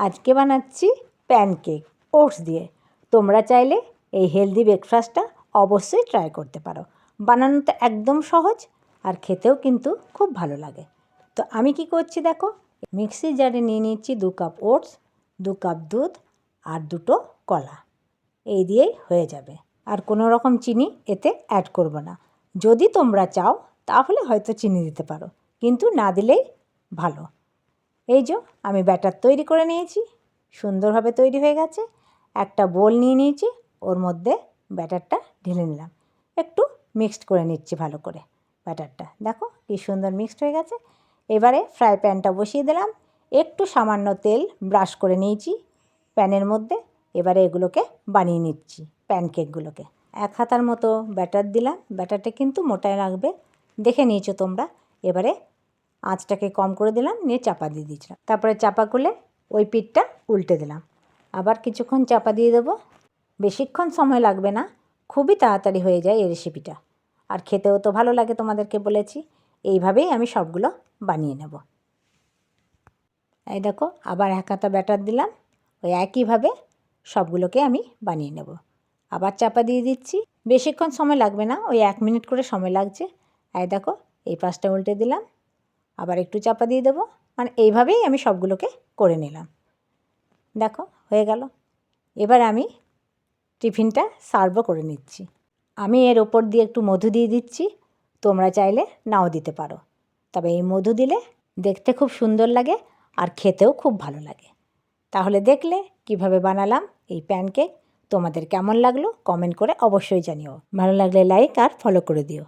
আজকে বানাচ্ছি pancake oats দিয়ে। তোমরা চাইলে এই হেলদি ব্রেকফাস্টটা অবশ্যই ট্রাই করতে পারো। বানানোটা একদম সহজ আর খেতেও কিন্তু খুব ভালো লাগে। তো আমি কি করছি দেখো, মিক্সি জারে নিয়ে নিচ্ছি 2 কাপ ওটস, 2 কাপ দুধ আর 2টো কলা। এই দিয়েই হয়ে যাবে, আর কোনো রকম চিনি এতে অ্যাড করব না। যদি তোমরা চাও তাহলে হয়তো চিনি দিতে পারো, কিন্তু না দিলেই ভালো। এই যে আমি ব্যাটার তৈরি করে নিয়েছি, সুন্দরভাবে তৈরি হয়ে গেছে। একটা বোল নিয়ে নিয়েছি, ওর মধ্যে ব্যাটারটা ঢেলে নিলাম, একটু মিক্সড করে নিচ্ছি ভালো করে ব্যাটারটা। দেখো কি সুন্দর মিক্সড হয়ে গেছে। এবারে ফ্রাই প্যানটা বসিয়ে দিলাম, একটু সামান্য তেল ব্রাশ করে নিয়েছি প্যানের মধ্যে। এবারে এগুলোকে বানিয়ে নিচ্ছি, প্যানকেকগুলোকে। 1 হাতার মতো ব্যাটার দিলাম, ব্যাটারটা কিন্তু মোটাই লাগবে, দেখে নিয়েছো তোমরা। এবারে আঁচটাকে কম করে দিলাম, নিয়ে চাপা দিয়ে দিয়েছিলাম। তারপরে চাপা খুলে ওই পিঠটা উল্টে দিলাম, আবার কিছুক্ষণ চাপা দিয়ে দেবো। বেশিক্ষণ সময় লাগবে না, খুবই তাড়াতাড়ি হয়ে যায় এই রেসিপিটা, আর খেতেও তো ভালো লাগে, তোমাদেরকে বলেছি। এইভাবেই আমি সবগুলো বানিয়ে নেব। এই দেখো আবার 1 হাতা ব্যাটার দিলাম, ওই একইভাবে সবগুলোকে আমি বানিয়ে নেব। আবার চাপা দিয়ে দিচ্ছি, বেশিক্ষণ সময় লাগবে না, ওই 1 মিনিট করে সময় লাগছে। এই দেখো এই পাশটা উল্টে দিলাম, আবার একটু চাপা দিয়ে দেবো। মানে এইভাবেই আমি সবগুলোকে করে নিলাম। দেখো হয়ে গেল। এবার আমি টিফিনটা সার্ভও করে নিচ্ছি। আমি এর ওপর দিয়ে একটু মধু দিয়ে দিচ্ছি, তোমরা চাইলে নাও দিতে পারো। তবে এই মধু দিলে দেখতে খুব সুন্দর লাগে আর খেতেও খুব ভালো লাগে। তাহলে দেখলে কিভাবে বানালাম এই প্যানকেক। তোমাদের কেমন লাগলো কমেন্ট করে অবশ্যই জানিও। ভালো লাগলে লাইক আর ফলো করে দিও।